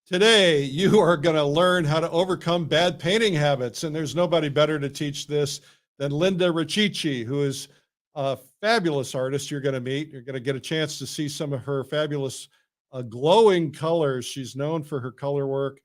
Today, you are going to learn how to overcome bad painting habits. And there's nobody better to teach this than Linda Richichi, who is a fabulous artist you're going to meet. You're going to get a chance to see some of her fabulous glowing colors. She's known for her color work,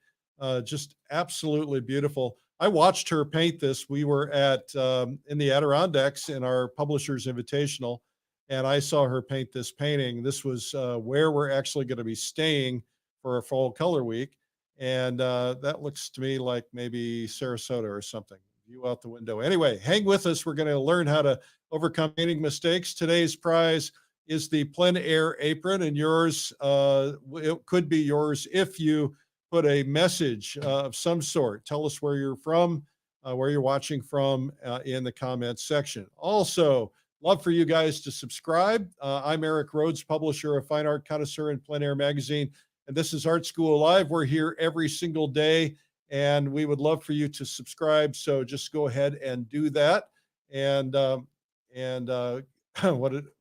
just absolutely beautiful. I watched her paint this. We were at in the Adirondacks in our Publishers Invitational, and I saw her paint this painting. This was where we're actually going to be staying for a fall color week. And that looks to me like maybe Sarasota or something. View out the window. Anyway, hang with us. We're going to learn how to overcome painting mistakes. Today's prize is the plein air apron, and yours, it could be yours if you put a message of some sort. Tell us where you're from, where you're watching from in the comments section. Also, love for you guys to subscribe. I'm Eric Rhodes, publisher of Fine Art Connoisseur and Plein Air Magazine. And this is Art School Live. We're here every single day, and we would love for you to subscribe. So just go ahead and do that. And I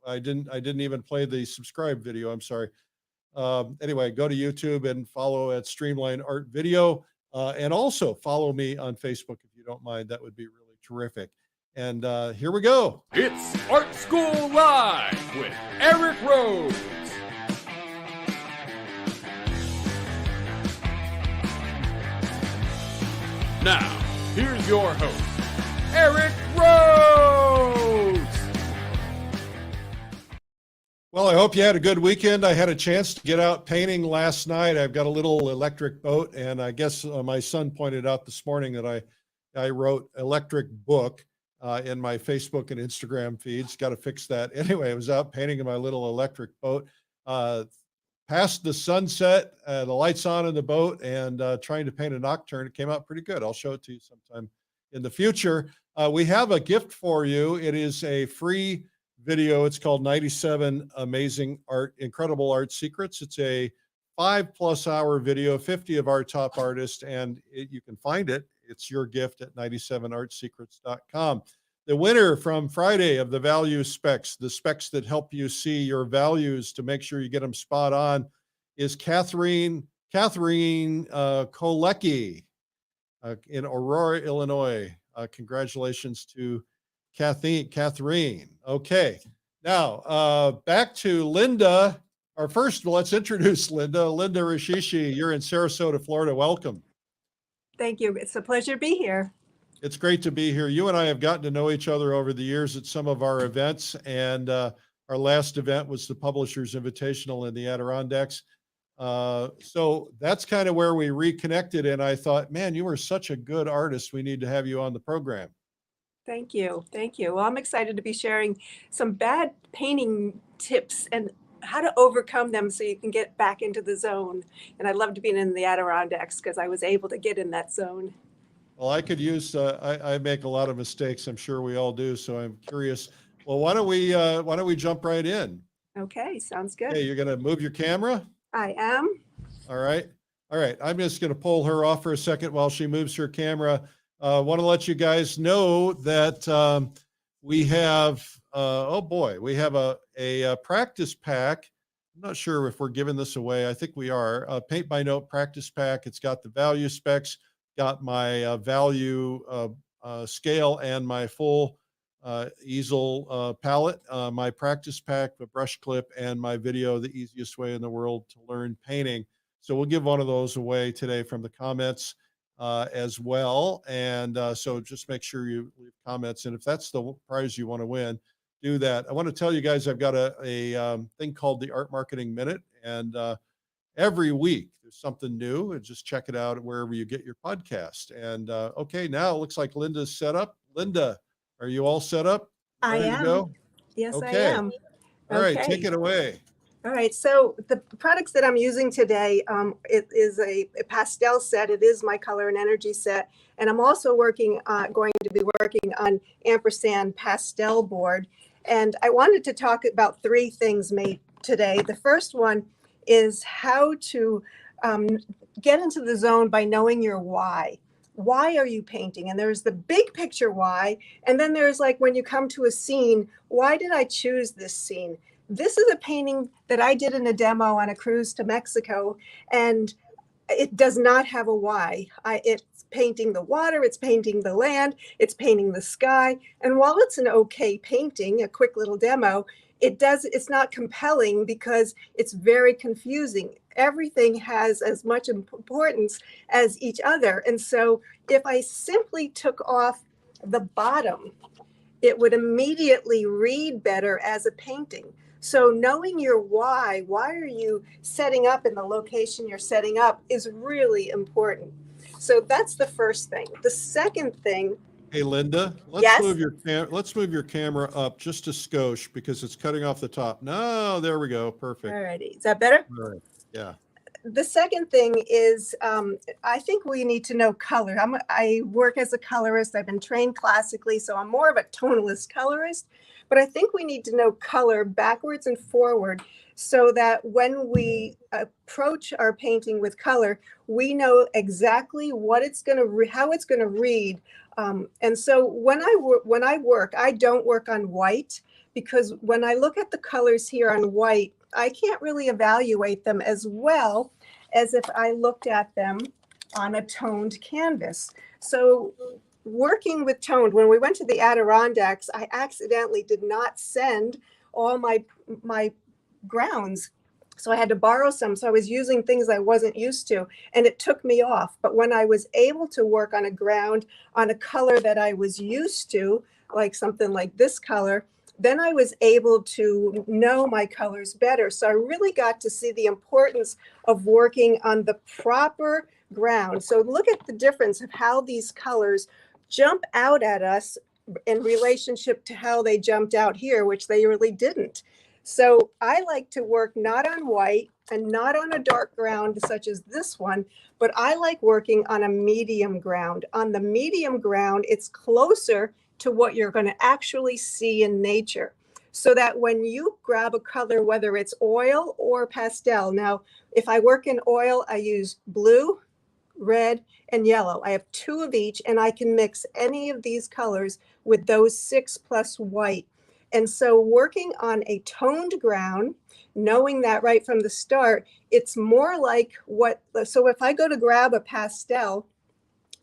didn't even play the subscribe video. I'm sorry. Anyway, go to YouTube and follow at Streamline Art Video, and also follow me on Facebook if you don't mind. That would be really terrific. And here we go. It's Art School Live with Eric Rhodes. Now, here's your host, Eric Rhodes. Well, I hope you had a good weekend. I had a chance to get out painting last night. I've got a little electric boat, and I guess my son pointed out this morning that I wrote electric book in my Facebook and Instagram feeds. Got to fix that. Anyway, I was out painting in my little electric boat. Past the sunset, the lights on in the boat, and trying to paint a nocturne. It came out pretty good. I'll show it to you sometime in the future. We have a gift for you. It is a free video. It's called 97 Amazing Art, Incredible Art Secrets. It's a 5+ hour video, 50 of our top artists, and you can find it. It's your gift at 97artsecrets.com. The winner from Friday of the value specs, the specs that help you see your values to make sure you get them spot on, is Catherine Kolecki in Aurora, Illinois. Congratulations to Catherine. Okay, now back to Linda. Let's introduce Linda. Linda Richichi, you're in Sarasota, Florida. Welcome. Thank you. It's a pleasure to be here. It's great to be here. You and I have gotten to know each other over the years at some of our events, and our last event was the Publishers Invitational in the Adirondacks. So that's kind of where we reconnected, and I thought, man, you were such a good artist. We need to have you on the program. Thank you. Thank you. Well, I'm excited to be sharing some bad painting tips and how to overcome them so you can get back into the zone. And I loved being in the Adirondacks because I was able to get in that zone. Well, I could use, I make a lot of mistakes. I'm sure we all do. So I'm curious. Well, why don't we jump right in? Okay, sounds good. Hey, you're going to move your camera? I am. All right. I'm just going to pull her off for a second while she moves her camera. Want to let you guys know that we have, we have a practice pack. I'm not sure if we're giving this away. I think we are. A paint by note practice pack. It's got the value specs, got my value scale and my full easel palette, my practice pack, the brush clip, and my video, The Easiest Way in the World to Learn Painting. So we'll give one of those away today from the comments as well. And so just make sure you leave comments. And if that's the prize you want to win, do that. I want to tell you guys, I've got a thing called the Art Marketing Minute. And every week there's something new, and just check it out wherever you get your podcast. And okay, now it looks like Linda's set up. Linda, are you all set up? I Ready am. to go? Yes, Okay. I am. All right, Okay. take it away. All right, so the products that I'm using today, it is a pastel set. It is my color and energy set. And I'm also going to be working on ampersand pastel board. And I wanted to talk about 3 things made today. The first one is how to get into the zone by knowing your why. Why are you painting? And there's the big picture why. And then there's like when you come to a scene, why did I choose this scene? This is a painting that I did in a demo on a cruise to Mexico. And It does not have a why. It's painting the water, it's painting the land, it's painting the sky. And while it's an okay painting, a quick little demo, it's not compelling because it's very confusing. Everything has as much importance as each other. And so if I simply took off the bottom, it would immediately read better as a painting. So knowing your why are you setting up in the location you're setting up, is really important. So that's the first thing. The second thing. Hey, Linda, Yes? let's move your camera up just a skosh because it's cutting off the top. No, there we go. Perfect. All righty. Is that better? All right. Yeah. The second thing is, I think we need to know color. I work as a colorist. I've been trained classically, so I'm more of a tonalist colorist. But I think we need to know color backwards and forward so that when we approach our painting with color, we know exactly what it's going to, how it's going to read. And so when I work, I don't work on white, because when I look at the colors here on white, I can't really evaluate them as well as if I looked at them on a toned canvas. So working with toned, when we went to the Adirondacks, I accidentally did not send all my grounds. So I had to borrow some. So I was using things I wasn't used to, and it took me off. But when I was able to work on a ground on a color that I was used to, like something like this color, then I was able to know my colors better. So I really got to see the importance of working on the proper ground. So look at the difference of how these colors jump out at us in relationship to how they jumped out here, which they really didn't. So I like to work not on white and not on a dark ground such as this one, but I like working on a medium ground. On the medium ground, it's closer to what you're going to actually see in nature, so that when you grab a color, whether it's oil or pastel. Now, if I work in oil, I use blue, red, and yellow. I have 2 of each, and I can mix any of these colors with those 6 plus white. And so working on a toned ground, knowing that right from the start, it's more like so if I go to grab a pastel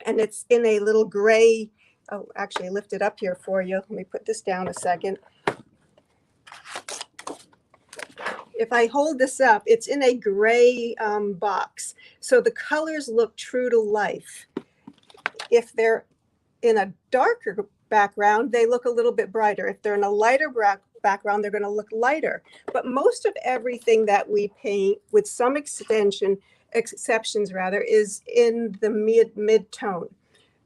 and it's in a little gray, oh, actually I lift it up here for you. Let me put this down a second. If I hold this up, it's in a gray box. So the colors look true to life. If they're in a darker background, they look a little bit brighter. If they're in a lighter background, they're going to look lighter. But most of everything that we paint, with some exceptions, is in the mid-tone.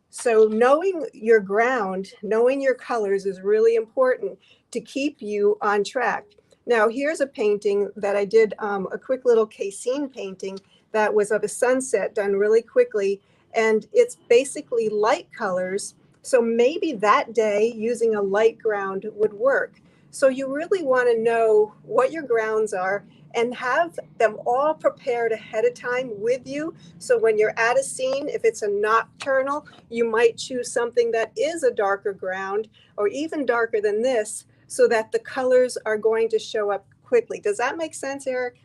So knowing your ground, knowing your colors is really important to keep you on track. Now, here's a painting that I did, a quick little cassine painting that was of a sunset done really quickly. And it's basically light colors. So maybe that day using a light ground would work. So you really want to know what your grounds are and have them all prepared ahead of time with you. So when you're at a scene, if it's a nocturnal, you might choose something that is a darker ground or even darker than this, so that the colors are going to show up quickly. Does that make sense, Eric?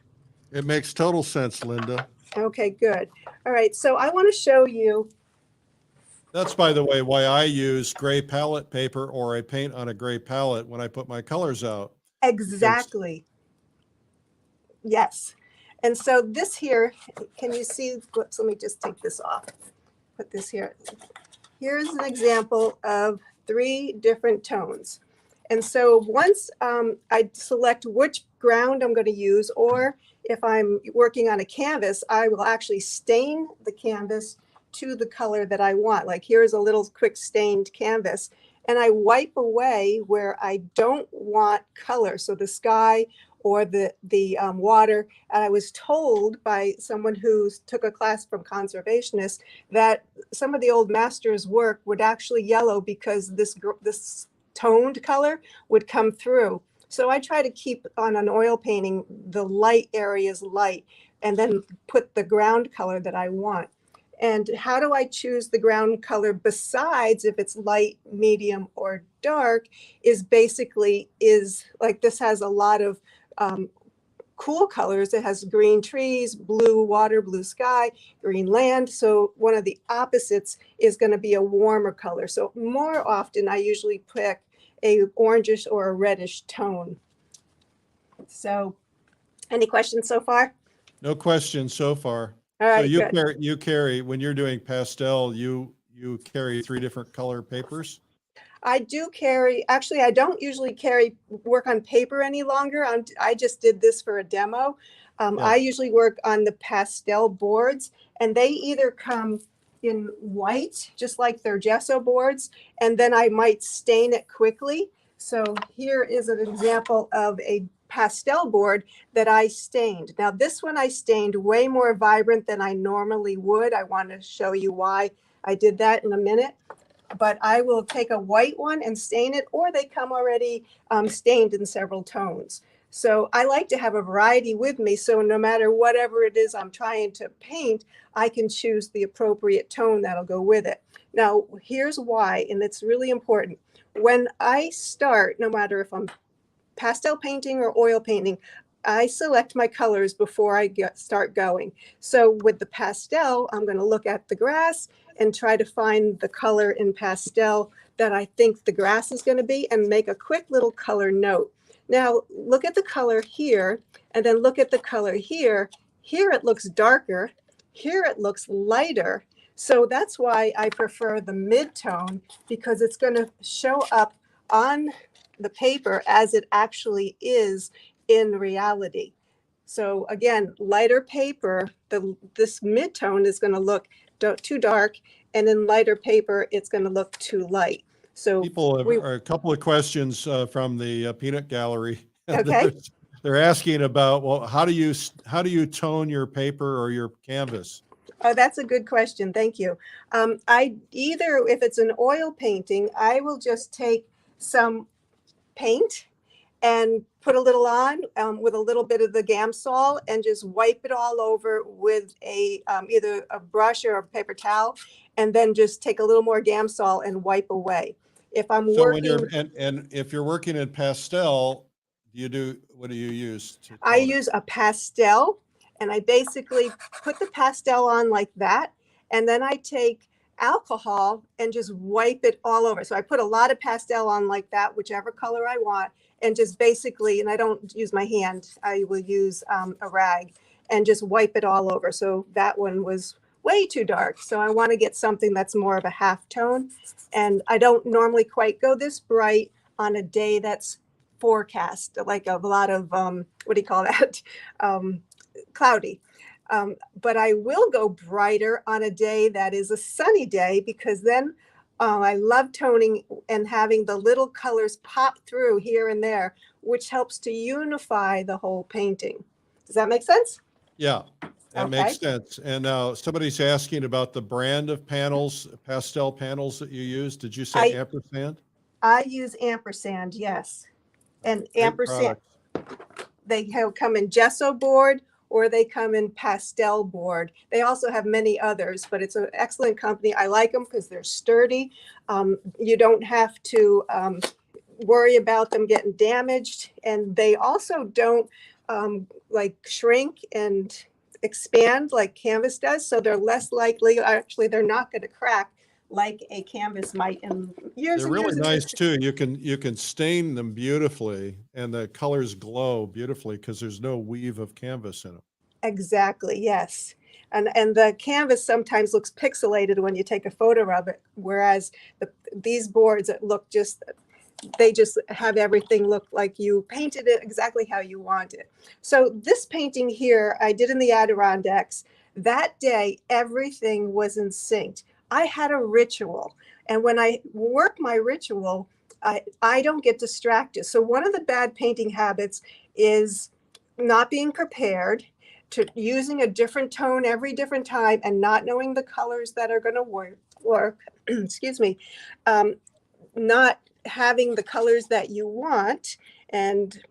It makes total sense, Linda. Okay, good. All right, so I want to show you. That's, by the way, why I use gray palette paper, or I paint on a gray palette when I put my colors out. Exactly. Yes. And so this here, can you see? Let me just take this off. Put this here. Here's an example of 3 different tones. And so once I select which ground I'm going to use, or if I'm working on a canvas, I will actually stain the canvas to the color that I want. Like here's a little quick stained canvas, and I wipe away where I don't want color. So the sky or the water. And I was told by someone who took a class from conservationists that some of the old masters' work would actually yellow because this toned color would come through. So I try to keep on an oil painting the light areas light, and then put the ground color that I want. And how do I choose the ground color besides if it's light, medium, or dark, is basically like this has a lot of cool colors. It has green trees, blue water, blue sky, green land. So one of the opposites is going to be a warmer color. So more often I usually pick a orangish or a reddish tone. So any questions so far? No questions so far. All So right, good. you carry, when you're doing pastel, you carry 3 different color papers? I do carry, actually, I don't usually work on paper any longer. I just did this for a demo. Yeah. I usually work on the pastel boards, and they either come in white, just like their gesso boards, and then I might stain it quickly. So here is an example of a pastel board that I stained. Now this one I stained way more vibrant than I normally would. I want to show you why I did that in a minute. But I will take a white one and stain it, or they come already stained in several tones. So I like to have a variety with me. So no matter whatever it is I'm trying to paint, I can choose the appropriate tone that'll go with it. Now, here's why, and it's really important. When I start, no matter if I'm pastel painting or oil painting, I select my colors before I start going. So with the pastel, I'm going to look at the grass and try to find the color in pastel that I think the grass is going to be and make a quick little color note. Now look at the color here and then look at the color here. Here it looks darker. Here it looks lighter. So that's why I prefer the mid-tone, because it's going to show up on the paper as it actually is in reality. So again, lighter paper, this mid-tone is going to look too dark, and in lighter paper, it's going to look too light. So People have a couple of questions from the peanut gallery. Okay. They're asking about, well, how do you tone your paper or your canvas? Oh, that's a good question. Thank you. If it's an oil painting, I will just take some paint and put a little on with a little bit of the Gamsol and just wipe it all over with either a brush or a paper towel, and then just take a little more Gamsol and wipe away. If I'm So working, when and if you're working in pastel, what do you use to I tone it? use a pastel, and I basically put the pastel on like that, and then I take alcohol and just wipe it all over. So I put a lot of pastel on like that, whichever color I want, and just basically, and I don't use my hand, I will use a rag and just wipe it all over. So that one was way too dark. So I want to get something that's more of a half tone. And I don't normally quite go this bright on a day that's forecast, like a lot of, what do you call that? Cloudy. But I will go brighter on a day that is a sunny day, because then I love toning and having the little colors pop through here and there, which helps to unify the whole painting. Does that make sense? Yeah, that Okay. makes sense. And now somebody's asking about the brand of panels, pastel panels that you use. Did you say ampersand? I use ampersand, yes. And Great ampersand, product. they come in gesso board or they come in pastel board. They also have many others, but it's an excellent company. I like them because they're sturdy. You don't have to worry about them getting damaged. And they also don't like shrink and expand like canvas does. So they're less likely, actually, they're not going to crack like a canvas might in years They're and really years. nice too. You can stain them beautifully and the colors glow beautifully because there's no weave of canvas in them. Exactly, yes. And the canvas sometimes looks pixelated when you take a photo of it, whereas these boards they just have everything look like you painted it exactly how you want it. So this painting here, I did in the Adirondacks. That day, everything was in sync. I had a ritual, and when I work my ritual, I don't get distracted. So one of the bad painting habits is not being prepared, to using a different tone every different time, and not knowing the colors that are going to work. Excuse me. Not having the colors that you want. And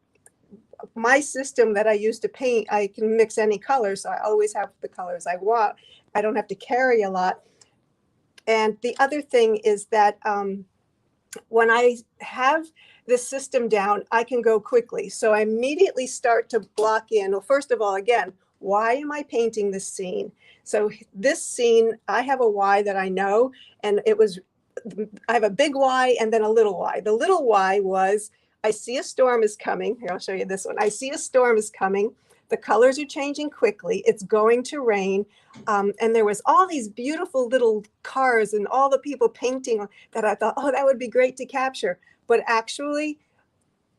my system that I use to paint, I can mix any color, so I always have the colors I want. I don't have to carry a lot. And the other thing is that when I have this system down, I can go quickly. So I immediately start to block in. Well, first of all, again, why am I painting this scene? So this scene, I have a why that I know, and I have a big why and then a little why. The little why was, I see a storm is coming. Here, I'll show you this one. I see a storm is coming. The colors are changing quickly. It's going to rain. And there was all these beautiful little cars and all the people painting that I thought, oh, that would be great to capture. But actually,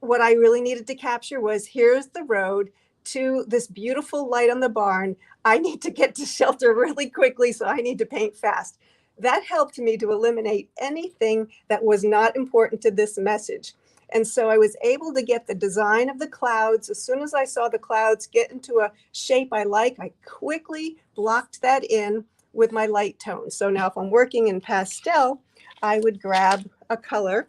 what I really needed to capture was, here's the road to this beautiful light on the barn. I need to get to shelter really quickly, so I need to paint fast. That helped me to eliminate anything that was not important to this message. And so I was able to get the design of the clouds. As soon as I saw the clouds get into a shape I like, I quickly blocked that in with my light tone. So now if I'm working in pastel, I would grab a color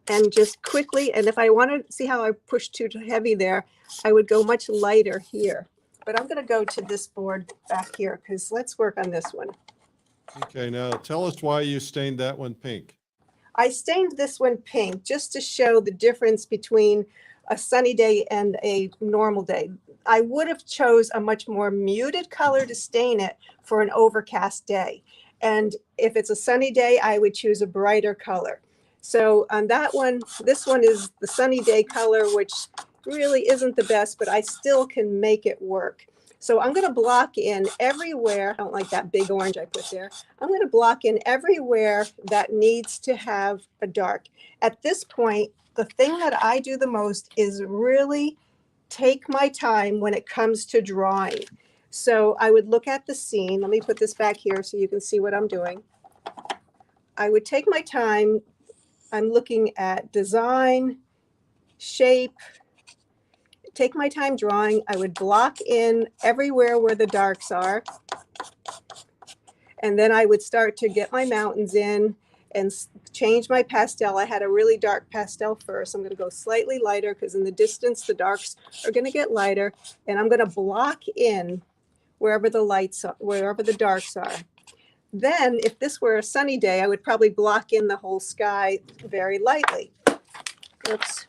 and just quickly, and if I want to see how I push too heavy there, I would go much lighter here. But I'm going to go to this board back here, because let's work on this one. Okay, now tell us why you stained that one pink. I stained this one pink just to show the difference between a sunny day and a normal day. I would have chose a much more muted color to stain it for an overcast day. And if it's a sunny day, I would choose a brighter color. So on that one, this one is the sunny day color, which really isn't the best, but I still can make it work. So I'm going to block in everywhere. I don't like that big orange I put there. I'm going to block in everywhere that needs to have a dark. At this point, the thing that I do the most is really take my time when it comes to drawing. So I would look at the scene. Let me put this back here so you can see what I'm doing. I would take my time. I'm looking at design, shape, take my time drawing. I would block in everywhere where the darks are. And then I would start to get my mountains in and change my pastel. I had a really dark pastel first. I'm going to go slightly lighter because in the distance, the darks are going to get lighter. And I'm going to block in wherever the lights are, wherever the darks are. Then if this were a sunny day, I would probably block in the whole sky very lightly. Oops.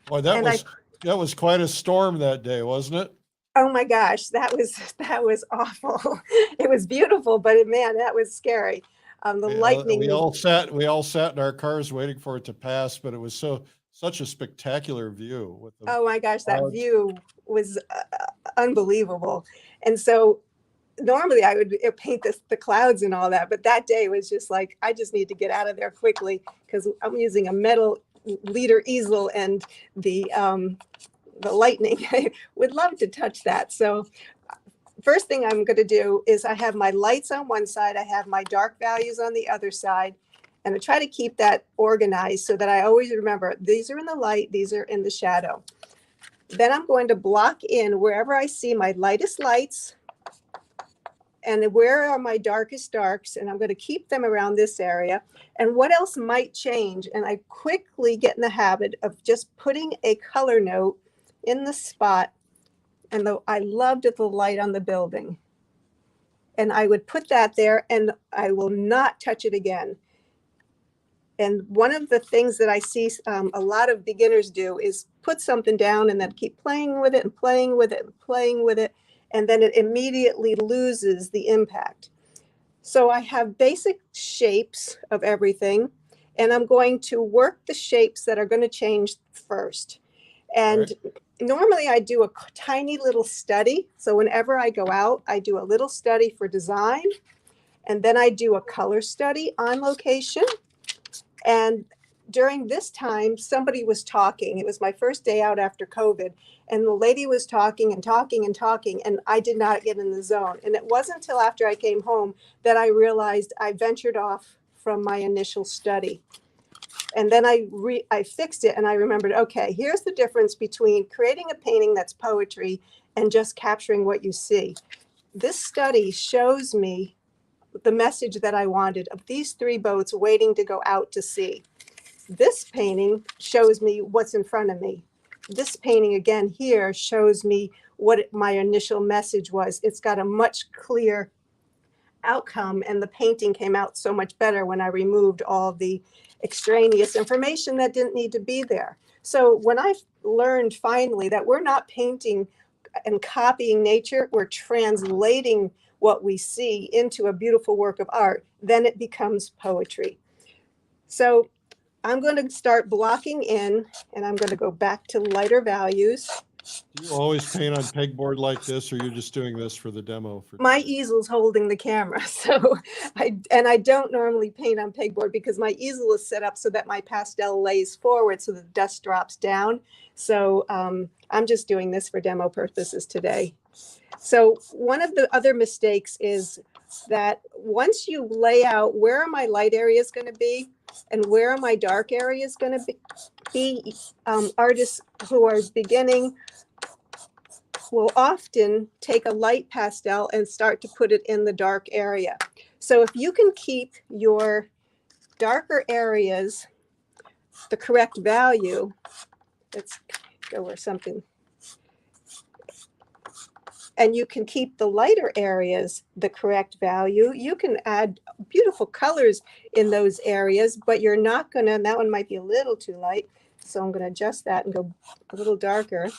Boy, that was quite a storm that day, wasn't it? Oh my gosh, that was awful. It was beautiful, but man, that was scary. The lightning. We all sat in our cars waiting for it to pass, but it was such a spectacular view with the Oh my gosh, that clouds. view was unbelievable. And so normally I would paint the clouds and all that, but that day was just like, I just need to get out of there quickly because I'm using a metal liter easel and the lightning. I would love to touch that. So first thing I'm going to do is I have my lights on one side, I have my dark values on the other side, and I try to keep that organized so that I always remember these are in the light, these are in the shadow. Then I'm going to block in wherever I see my lightest lights and where are my darkest darks, and I'm going to keep them around this area. And what else might change? And I quickly get in the habit of just putting a color note in the spot. And I loved the light on the building. And I would put that there and I will not touch it again. And one of the things that I see a lot of beginners do is put something down and then keep playing with it and playing with it and playing with it. And then it immediately loses the impact. So I have basic shapes of everything, and I'm going to work the shapes that are going to change first. And normally I do a tiny little study. So whenever I go out, I do a little study for design, and then I do a color study on location. And during this time, somebody was talking. It was my first day out after COVID. And the lady was talking and talking and talking, and I did not get in the zone. And it wasn't until after I came home that I realized I ventured off from my initial study. And then I fixed it and I remembered, okay, here's the difference between creating a painting that's poetry and just capturing what you see. This study shows me the message that I wanted of these three boats waiting to go out to sea. This painting shows me what's in front of me. This painting again here shows me what my initial message was. It's got a much clearer outcome, and the painting came out so much better when I removed all the extraneous information that didn't need to be there. So when I learned finally that we're not painting and copying nature, we're translating what we see into a beautiful work of art, then it becomes poetry. So I'm going to start blocking in, and I'm going to go back to lighter values. Do you always paint on pegboard like this, or you're just doing this for the demo? My easel's holding the camera, so I don't normally paint on pegboard because my easel is set up so that my pastel lays forward so the dust drops down. So I'm just doing this for demo purposes today. So one of the other mistakes is that once you lay out where are my light areas going to be and where are my dark areas going to be, artists who are beginning will often take a light pastel and start to put it in the dark area. So if you can keep your darker areas the correct value, let's go where something, and you can keep the lighter areas the correct value, you can add beautiful colors in those areas, but you're not going to, that one might be a little too light, so I'm going to adjust that and go a little darker.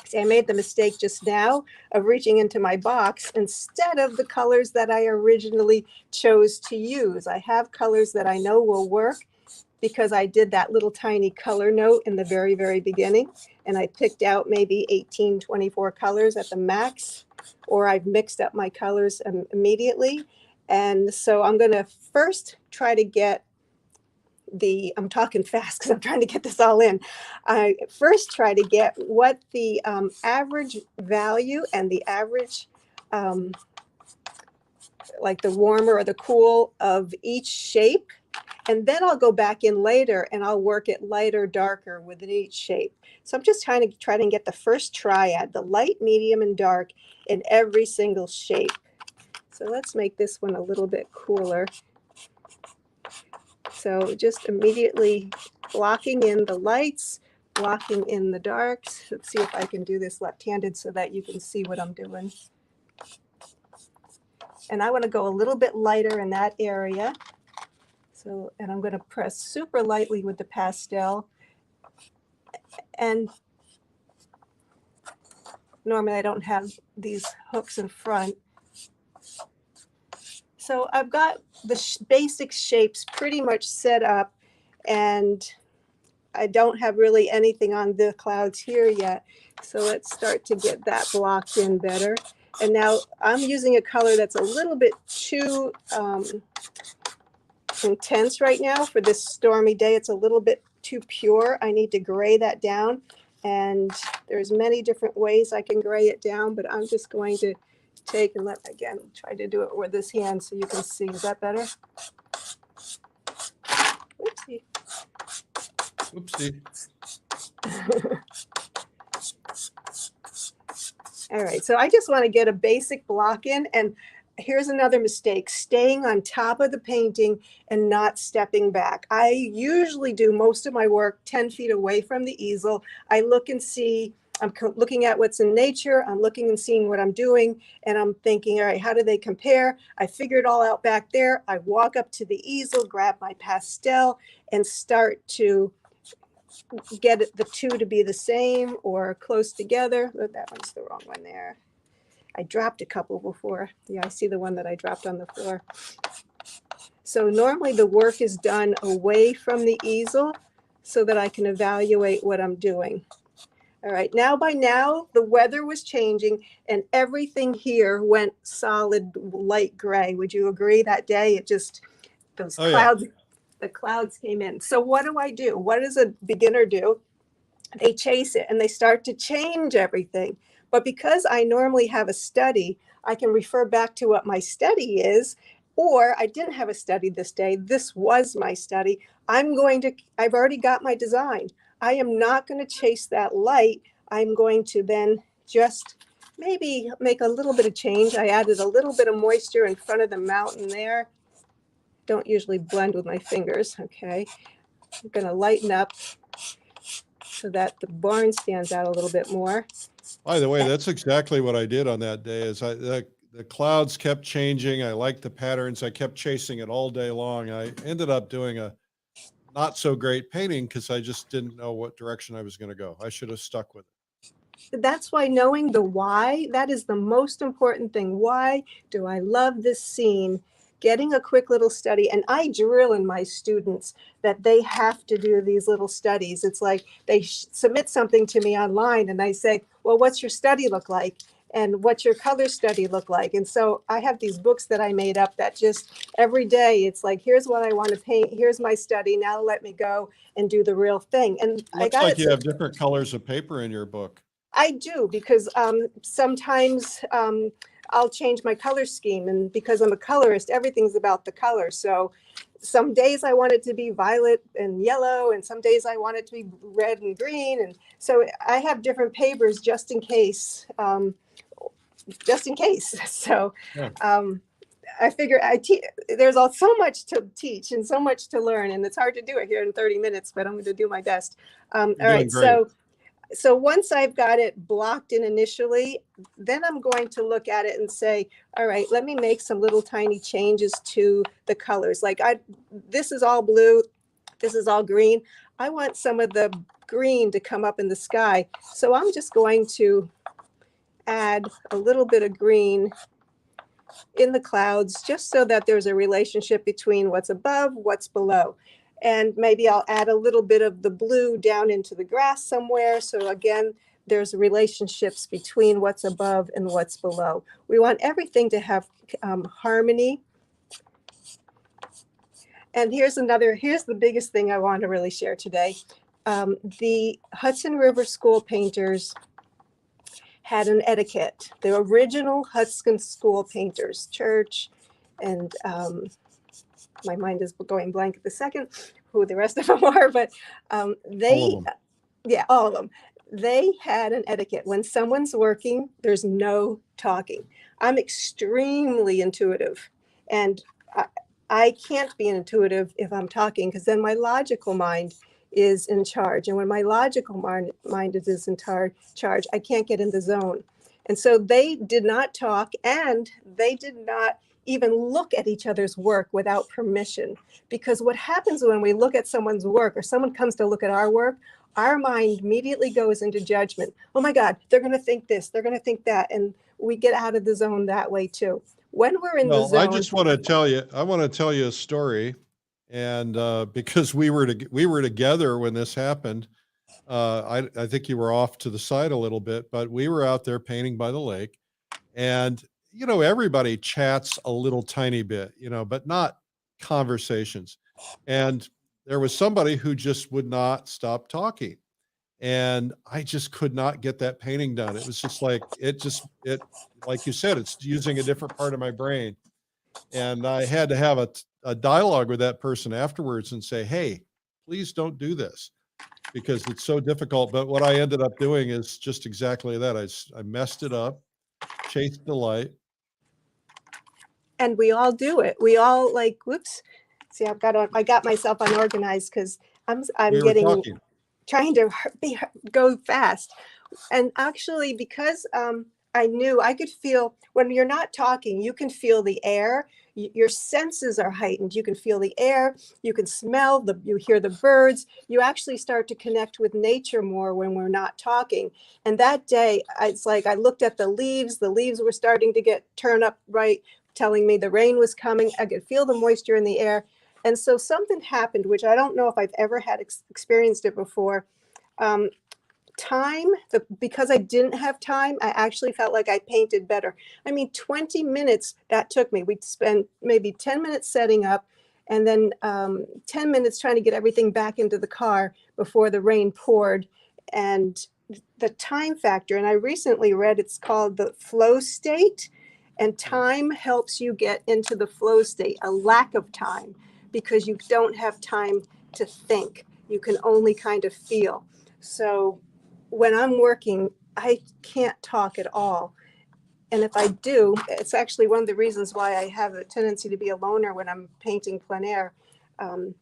See, I made the mistake just now of reaching into my box instead of the colors that I originally chose to use. I have colors that I know will work because I did that little tiny color note in the very, very beginning. And I picked out maybe 18, 24 colors at the max, or I've mixed up my colors immediately. And so I'm going to first try to get I'm talking fast because I'm trying to get this all in. I first try to get what the average value and the average, like the warmer or the cool of each shape. And then I'll go back in later and I'll work it lighter, darker within each shape. So I'm just trying to get the first triad, the light, medium, and dark in every single shape. So let's make this one a little bit cooler. So just immediately blocking in the lights, blocking in the darks. Let's see if I can do this left-handed so that you can see what I'm doing. And I want to go a little bit lighter in that area. So, and I'm going to press super lightly with the pastel. And normally I don't have these hooks in front. So I've got the basic shapes pretty much set up, and I don't have really anything on the clouds here yet. So let's start to get that blocked in better. And now I'm using a color that's a little bit too intense right now for this stormy day. It's a little bit too pure. I need to gray that down. And there's many different ways I can gray it down, but I'm just going to take and again, try to do it with this hand so you can see. Is that better? Oopsie. Oopsie. All right, so I just want to get a basic block in, and here's another mistake, staying on top of the painting and not stepping back. I usually do most of my work 10 feet away from the easel. I look and see, I'm looking at what's in nature, I'm looking and seeing what I'm doing, and I'm thinking, all right, how do they compare? I figure it all out back there. I walk up to the easel, grab my pastel, and start to get the two to be the same or close together. Oh, that one's the wrong one there. I dropped a couple before. Yeah, I see the one that I dropped on the floor. So normally the work is done away from the easel so that I can evaluate what I'm doing. All right, now by now the weather was changing and everything here went solid light gray. Would you agree that day? It just, those clouds, yeah. The clouds came in. So what do? What does a beginner do? They chase it and they start to change everything. But because I normally have a study, I can refer back to what my study is, or I didn't have a study this day. This was my study. I've already got my design. I am not going to chase that light. I'm going to then just maybe make a little bit of change. I added a little bit of moisture in front of the mountain there. Don't usually blend with my fingers. Okay. I'm going to lighten up so that the barn stands out a little bit more. By the way, that's exactly what I did on that day. Is the clouds kept changing. I liked the patterns. I kept chasing it all day long. I ended up doing a not so great painting because I just didn't know what direction I was going to go. I should have stuck with it. That's why knowing the why, that is the most important thing. Why do I love this scene? Getting a quick little study. And I drill in my students that they have to do these little studies. It's like they submit something to me online and I say, well, what's your study look like? And what's your color study look like? And so I have these books that I made up that just every day it's like, here's what I want to paint. Here's my study. Now let me go and do the real thing. And I Looks got like it. you have different colors of paper in your book. I do, because sometimes I'll change my color scheme, and because I'm a colorist, everything's about the color. So some days I want it to be violet and yellow, and some days I want it to be red and green. And so I have different papers just in case, just in case. So Yeah. I figure there's so much to teach and so much to learn, and it's hard to do it here in 30 minutes, but I'm going to do my best. All right, great. so once I've got it blocked in initially, then I'm going to look at it and say, all right, let me make some little tiny changes to the colors. Like this is all blue, this is all green. I want some of the green to come up in the sky. So I'm just going to add a little bit of green in the clouds, just so that there's a relationship between what's above, what's below. And maybe I'll add a little bit of the blue down into the grass somewhere. So again, there's relationships between what's above and what's below. We want everything to have harmony. And here's the biggest thing I want to really share today. The Hudson River School painters had an etiquette. The original Hudson School painters, Church, and my mind is going blank at the second, who the rest of them are, but All of them. yeah, all of them. They had an etiquette. When someone's working, there's no talking. I'm extremely intuitive, and I can't be intuitive if I'm talking, because then my logical mind is in charge. And when my logical mind is in charge, I can't get in the zone. And so they did not talk, and they did not even look at each other's work without permission. Because what happens when we look at someone's work, or someone comes to look at our work, our mind immediately goes into judgment. Oh my God, they're going to think this, they're going to think that. And we get out of the zone that way too. When we're in the zone. I just want to tell you, a story. And because we were together when this happened, I think you were off to the side a little bit, but we were out there painting by the lake. And, everybody chats a little tiny bit, but not conversations. And there was somebody who just would not stop talking. And I just could not get that painting done. It was just like, like you said, it's using a different part of my brain. And I had to have a dialogue with that person afterwards and say, hey, please don't do this, because it's so difficult. But what I ended up doing is just exactly that. I messed it up, chased the light. And we all do it. We all like, whoops. See, I got myself unorganized because I'm trying to go fast. And actually, because I knew I could feel, when you're not talking, you can feel the air. Your senses are heightened. You can feel the air. You can smell you hear the birds. You actually start to connect with nature more when we're not talking. And that day, it's like I looked at the leaves. The leaves were starting to turn up right, telling me the rain was coming. I could feel the moisture in the air. And so something happened, which I don't know if I've ever had experienced it before. Because I didn't have time, I actually felt like I painted better. I mean, 20 minutes that took me. We'd spend maybe 10 minutes setting up, and then 10 minutes trying to get everything back into the car before the rain poured. And the time factor, and I recently read, it's called the flow state, and time helps you get into the flow state, a lack of time, because you don't have time to think. You can only kind of feel. So when I'm working, I can't talk at all. And if I do, it's actually one of the reasons why I have a tendency to be a loner when I'm painting plein air.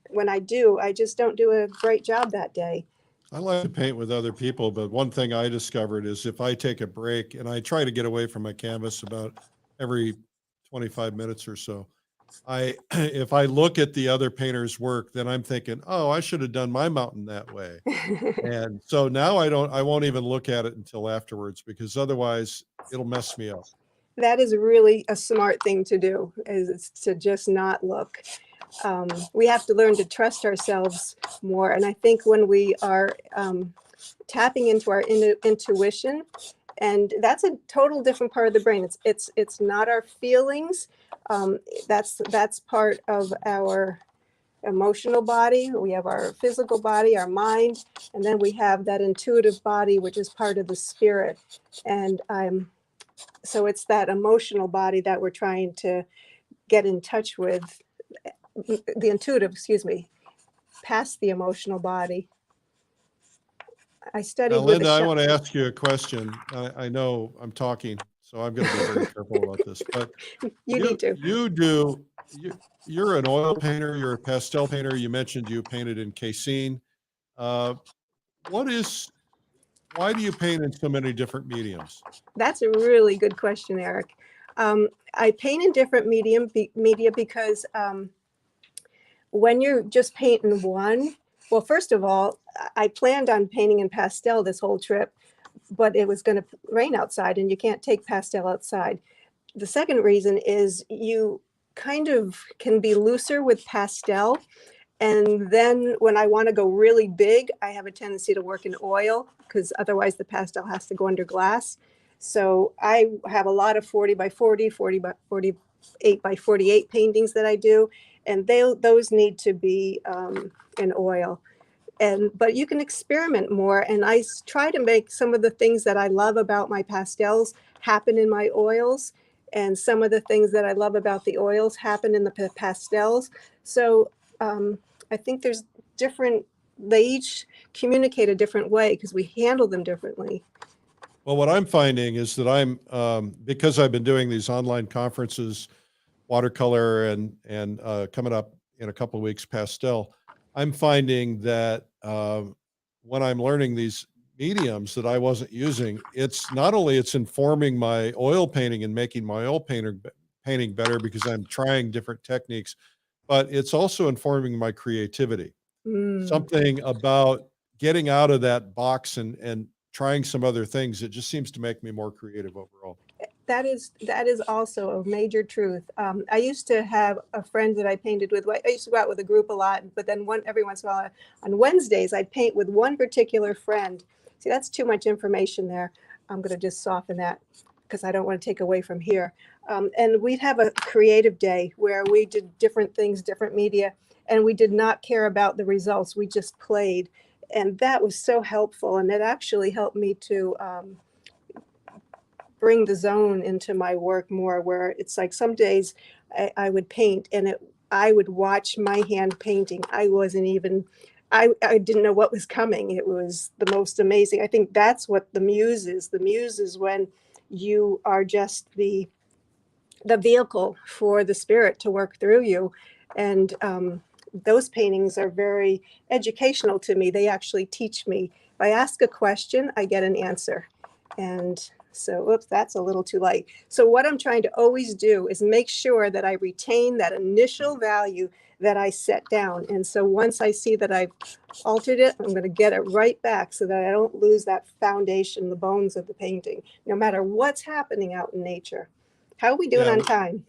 When I do, I just don't do a great job that day. I like to paint with other people, but one thing I discovered is if I take a break, and I try to get away from my canvas about every 25 minutes or so. If I look at the other painters' work, then I'm thinking, oh, I should have done my mountain that way. And so now I won't even look at it until afterwards, because otherwise it'll mess me up. That is really a smart thing to do, is to just not look. We have to learn to trust ourselves more. And I think when we are tapping into our intuition, and that's a total different part of the brain. It's not our feelings. That's part of our emotional body. We have our physical body, our mind, and then we have that intuitive body, which is part of the spirit. And so it's that emotional body that we're trying to get in touch with, the intuitive, excuse me, past the emotional body. I studied Now, with Linda, I want to ask you a question. I know I'm talking, so I'm going to be very careful about this, but you need to. You're an oil painter, you're a pastel painter. You mentioned you painted in casein. Why do you paint in so many different mediums? That's a really good question, Eric. I paint in different media because when you're just painting one, well, first of all, I planned on painting in pastel this whole trip, but it was going to rain outside and you can't take pastel outside. The second reason is you kind of can be looser with pastel. And then when I want to go really big, I have a tendency to work in oil because otherwise the pastel has to go under glass. So I have a lot of 40 by 40, 40 by 48 by 48 paintings that I do. And those need to be in oil. But you can experiment more. And I try to make some of the things that I love about my pastels happen in my oils. And some of the things that I love about the oils happen in the pastels. So I think there's they each communicate a different way because we handle them differently. Well, what I'm finding is that because I've been doing these online conferences, watercolor and coming up in a couple of weeks, pastel, I'm finding that when I'm learning these mediums that I wasn't using, it's not only it's informing my oil painting and making my oil painting better because I'm trying different techniques, but it's also informing my creativity. Something about getting out of that box and trying some other things. It just seems to make me more creative overall. That is also a major truth. I used to have a friend that I painted with. I used to go out with a group a lot, but then every once in a while on Wednesdays, I'd paint with one particular friend. See, that's too much information there. I'm going to just soften that because I don't want to take away from here. And we'd have a creative day where we did different things, different media, and we did not care about the results. We just played. And that was so helpful. And it actually helped me to bring the zone into my work more, where it's like some days I would paint and I would watch my hand painting. I didn't know what was coming. It was the most amazing. I think that's what the muse is. The muse is when you are just the vehicle for the spirit to work through you. And those paintings are very educational to me. They actually teach me. If I ask a question, I get an answer. And so, oops, that's a little too light. So what I'm trying to always do is make sure that I retain that initial value that I set down. And so once I see that I've altered it, I'm going to get it right back so that I don't lose that foundation, the bones of the painting, no matter what's happening out in nature. How are we doing on time?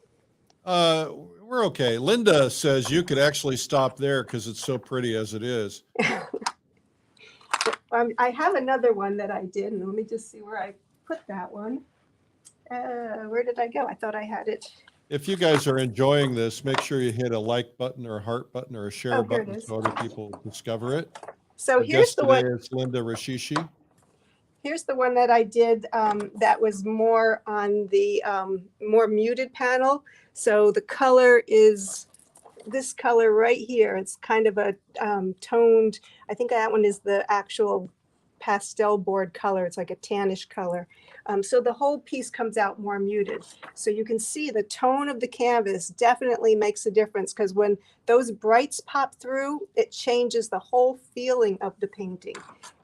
We're okay. Linda says you could actually stop there because it's so pretty as it is. I have another one that I did, and let me just see where I put that one. Where did I go? I thought I had it. If you guys are enjoying this, make sure you hit a like button or a heart button or a share button so other people discover it. So here's the one. It's Linda Richichi. Here's the one that I did that was more on the more muted panel. So the color is this color right here. It's kind of a toned, I think that one is the actual pastel board color. It's like a tannish color. So the whole piece comes out more muted. So you can see the tone of the canvas definitely makes a difference, because when those brights pop through, it changes the whole feeling of the painting.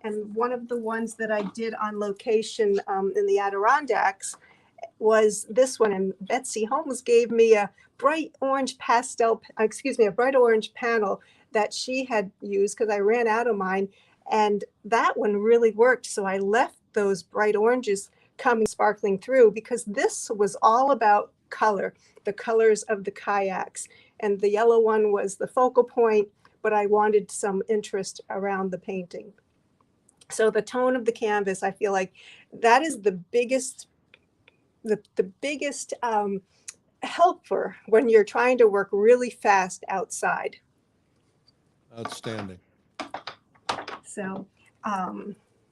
And one of the ones that I did on location in the Adirondacks, was this one, and Betsy Holmes gave me a bright orange a bright orange panel that she had used because I ran out of mine, and that one really worked. So I left those bright oranges coming sparkling through because this was all about color, the colors of the kayaks, and the yellow one was the focal point, but I wanted some interest around the painting. So the tone of the canvas, I feel like that is the biggest helper when you're trying to work really fast outside. Outstanding. So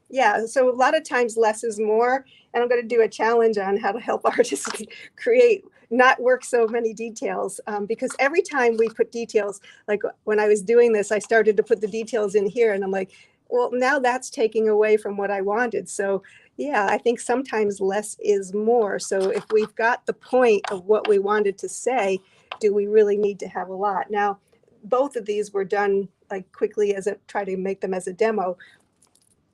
yeah, so a lot of times less is more, and I'm going to do a challenge on how to help artists create, not work so many details, because every time we put details, like when I was doing this, I started to put the details in here, and I'm like, well, now that's taking away from what I wanted. So yeah, I think sometimes less is more. So if we've got the point of what we wanted to say, do we really need to have a lot? Now, both of these were done like quickly try to make them as a demo.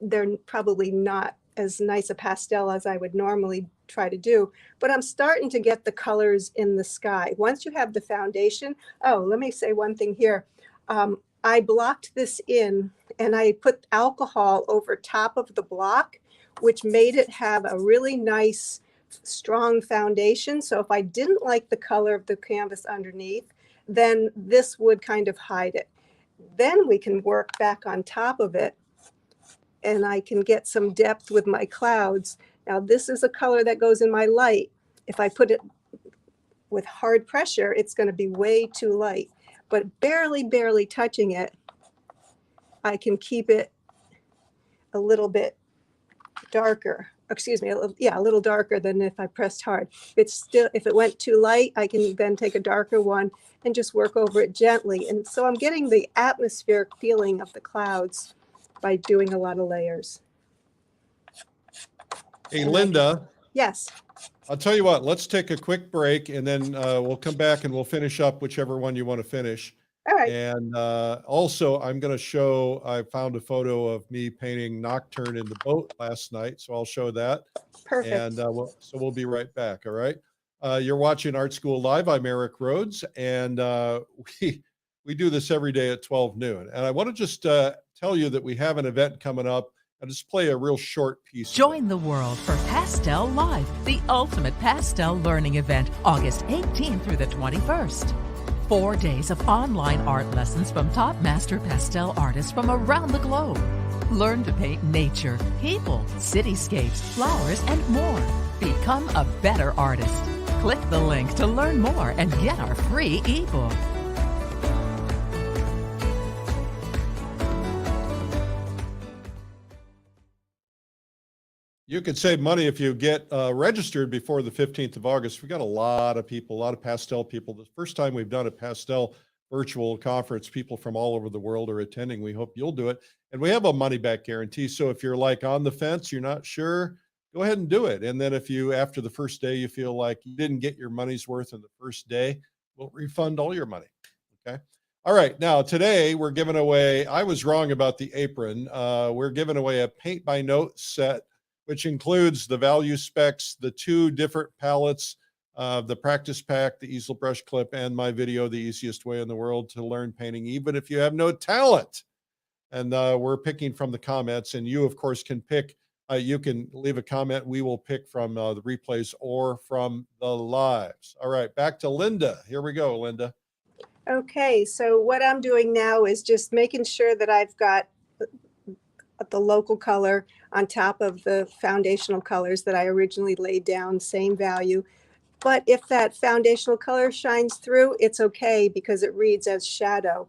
They're probably not as nice a pastel as I would normally try to do, but I'm starting to get the colors in the sky. Once you have the foundation, oh, let me say one thing here. I blocked this in and I put alcohol over top of the block, which made it have a really nice, strong foundation. So if I didn't like the color of the canvas underneath, then this would kind of hide it. Then we can work back on top of it and I can get some depth with my clouds. Now this is a color that goes in my light. If I put it with hard pressure, it's going to be way too light, but barely touching it, I can keep it a little bit darker. Excuse me, a little darker than if I pressed hard. If it went too light, I can then take a darker one and just work over it gently. And so I'm getting the atmospheric feeling of the clouds by doing a lot of layers. Hey, Linda. Yes. I'll tell you what, let's take a quick break and then we'll come back and we'll finish up whichever one you want to finish. All right. And also I'm going to show, I found a photo of me painting Nocturne in the boat last night. So I'll show that. Perfect. And so we'll be right back. All right. You're watching Art School Live. I'm Eric Rhodes, and we do this every day at 12 noon. And I want to just tell you that we have an event coming up. I'll just play a real short piece. Join the world for Pastel Live, the ultimate pastel learning event, August 18th through the 21st. 4 days of online art lessons from top master pastel artists from around the globe. Learn to paint nature, people, cityscapes, flowers, and more. Become a better artist. Click the link to learn more and get our free ebook. You can save money if you get registered before the 15th of August. We got a lot of people, a lot of pastel people. The first time we've done a pastel virtual conference, people from all over the world are attending. We hope you'll do it. And we have a money back guarantee. So if you're like on the fence, you're not sure, go ahead and do it. And then if you, after the first day, you feel like you didn't get your money's worth in the first day, we'll refund all your money. Okay. All right. Now, today we're giving away, I was wrong about the apron. We're giving away a paint by note set, which includes the value specs, the 2 different palettes, the practice pack, the easel brush clip, and my video, The Easiest Way in the World to Learn Painting, even if you have no talent. And we're picking from the comments, and you, of course, can pick. You can leave a comment. We will pick from the replays or from the lives. All right, back to Linda. Here we go, Linda. Okay, so what I'm doing now is just making sure that I've got the local color on top of the foundational colors that I originally laid down, same value. But if that foundational color shines through, it's okay because it reads as shadow.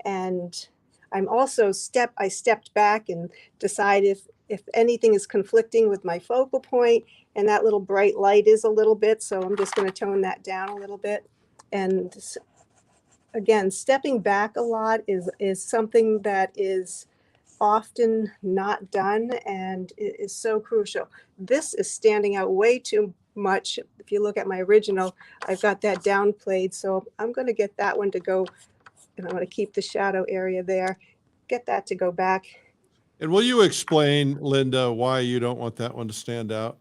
And I'm also I stepped back and decided if anything is conflicting with my focal point, and that little bright light is a little bit, so I'm just going to tone that down a little bit. And again, stepping back a lot is something that is often not done and it is so crucial. This is standing out way too much. If you look at my original, I've got that downplayed, so I'm going to get that one to go, and I'm going to keep the shadow area there, get that to go back. And will you explain, Linda, why you don't want that one to stand out?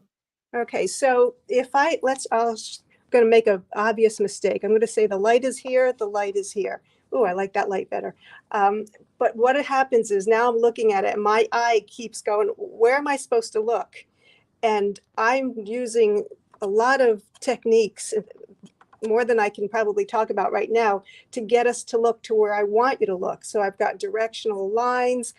Okay, so if going to make an obvious mistake. I'm going to say the light is here, the light is here. Oh, I like that light better. But what happens is now I'm looking at it and my eye keeps going, where am I supposed to look? And I'm using a lot of techniques, more than I can probably talk about right now, to get us to look to where I want you to look. So I've got directional lines.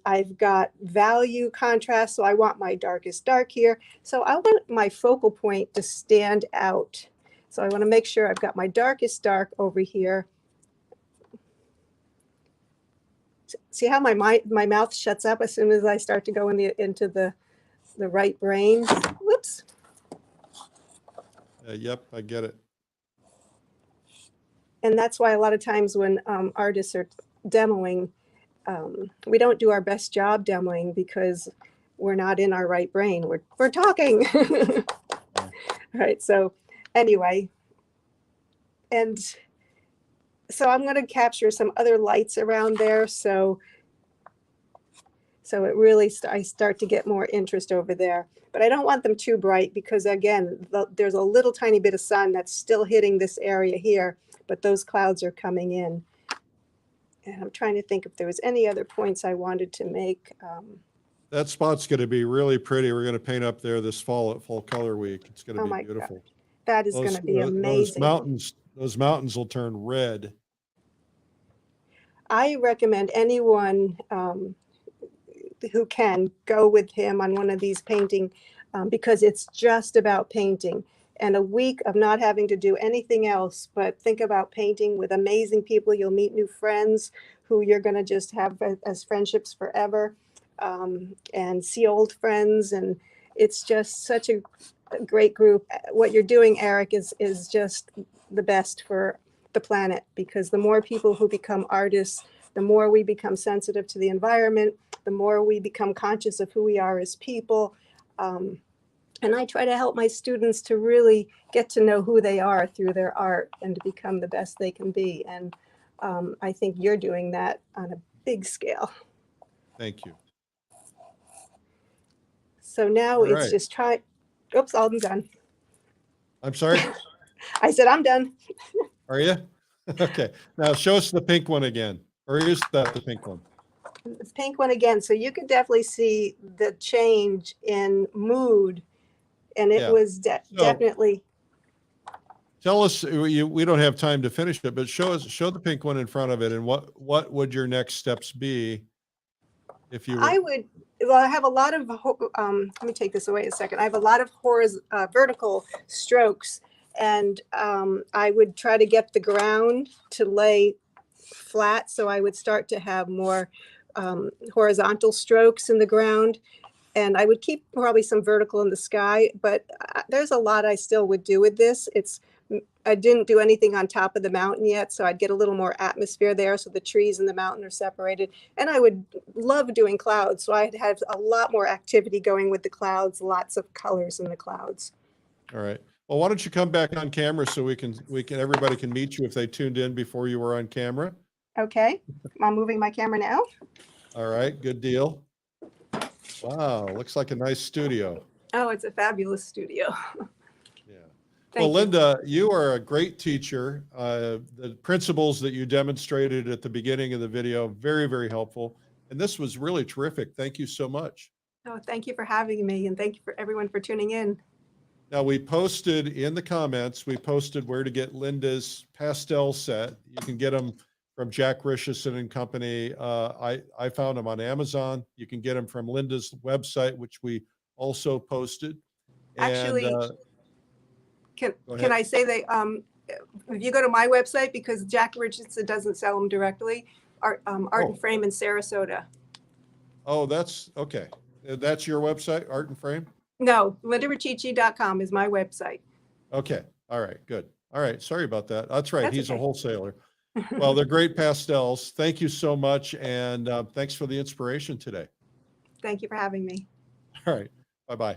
I've got value contrast. So I want my darkest dark here. So I want my focal point to stand out. So I want to make sure I've got my darkest dark over here. See how my mouth shuts up as soon as I start to go into the right brain? Whoops. Yep, I get it. And that's why a lot of times when artists are demoing, we don't do our best job demoing because we're not in our right brain. We're talking. All right. So anyway, and so I'm going to capture some other lights around there. So it really, I start to get more interest over there. But I don't want them too bright because, again, there's a little tiny bit of sun that's still hitting this area here, but those clouds are coming in. And I'm trying to think if there was any other points I wanted to make. That spot's going to be really pretty. We're going to paint up there this fall at Fall Color Week. It's going to be beautiful. God. That is going to be amazing. Those mountains will turn red. I recommend anyone who can go with him on one of these painting because it's just about painting. And a week of not having to do anything else but think about painting with amazing people. You'll meet new friends who you're going to just have as friendships forever, and see old friends. And it's just such a great group. What you're doing, Eric, is just the best for the planet, because the more people who become artists, the more we become sensitive to the environment, the more we become conscious of who we are as people. And I try to help my students to really get to know who they are through their art and to become the best they can be. And I think you're doing that on a big scale. Thank you. So now it's just try. Oops, I'm done. I'm sorry? I said I'm done. Are you? Okay. Now show us the pink one again. Or is that the pink one? The pink one again. So you could definitely see the change in mood. And it was definitely. Tell us, we don't have time to finish it, but show the pink one in front of it, and what would your next steps be if you were? I have a lot of, let me take this away a second. I have a lot of vertical strokes, and I would try to get the ground to lay flat. So I would start to have more horizontal strokes in the ground. And I would keep probably some vertical in the sky, but there's a lot I still would do with this. I didn't do anything on top of the mountain yet, so I'd get a little more atmosphere there. So the trees and the mountain are separated. And I would love doing clouds. So I'd have a lot more activity going with the clouds, lots of colors in the clouds. All right. Well, why don't you come back on camera so everybody can meet you if they tuned in before you were on camera. Okay. I'm moving my camera now. All right. Good deal. Wow, looks like a nice studio. Oh, it's a fabulous studio. Yeah. Well, Linda, you are a great teacher. The principles that you demonstrated at the beginning of the video, very, very helpful. And this was really terrific. Thank you so much. Oh, thank you for having me. And thank you for everyone for tuning in. Now, we posted in the comments, where to get Linda's pastel set. You can get them from Jack Richichi and Company. I found them on Amazon. You can get them from Linda's website, which we also posted. Actually, can I say that if you go to my website, because Jack Richichi doesn't sell them directly, Art and Frame in Sarasota. Oh, that's okay. That's your website, Art and Frame? No, lindarichichi.com is my website. Okay. All right. Good. All right. Sorry about that. That's right. He's okay. A wholesaler. Well, they're great pastels. Thank you so much. And thanks for the inspiration today. Thank you for having me. All right. Bye-bye.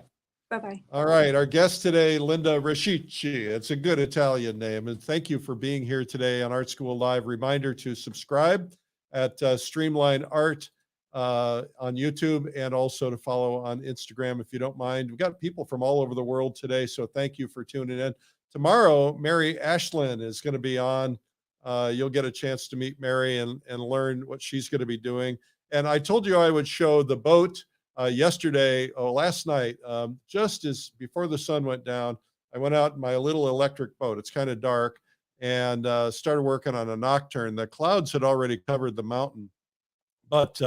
Bye-bye. All right. Our guest today, Linda Richichi. It's a good Italian name. And thank you for being here today on Art School Live. Reminder to subscribe at Streamline Art on YouTube, and also to follow on Instagram if you don't mind. We've got people from all over the world today, so thank you for tuning in. Tomorrow, Mary Ashlyn is going to be on. You'll get a chance to meet Mary and learn what she's going to be doing. And I told you I would show the boat last night, just as before the sun went down. I went out in my little electric boat. It's kind of dark, and started working on a nocturne. The clouds had already covered the mountain, but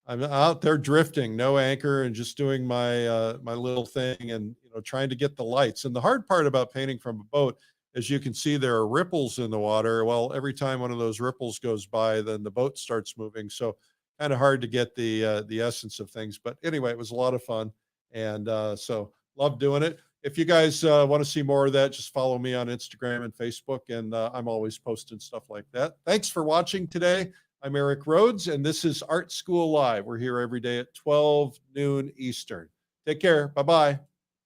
I'm out there drifting, no anchor, and just doing my my little thing, and trying to get the lights. And the hard part about painting from a boat, as you can see, there are ripples in the water. Well, every time one of those ripples goes by, then the boat starts moving. So kind of hard to get the essence of things. But anyway, it was a lot of fun, and so love doing it. If you guys want to see more of that, just follow me on Instagram and Facebook, and I'm always posting stuff like that. Thanks for watching today. I'm Eric Rhodes, and this is Art School Live. We're here every day at 12 noon Eastern. Take care. Bye-bye.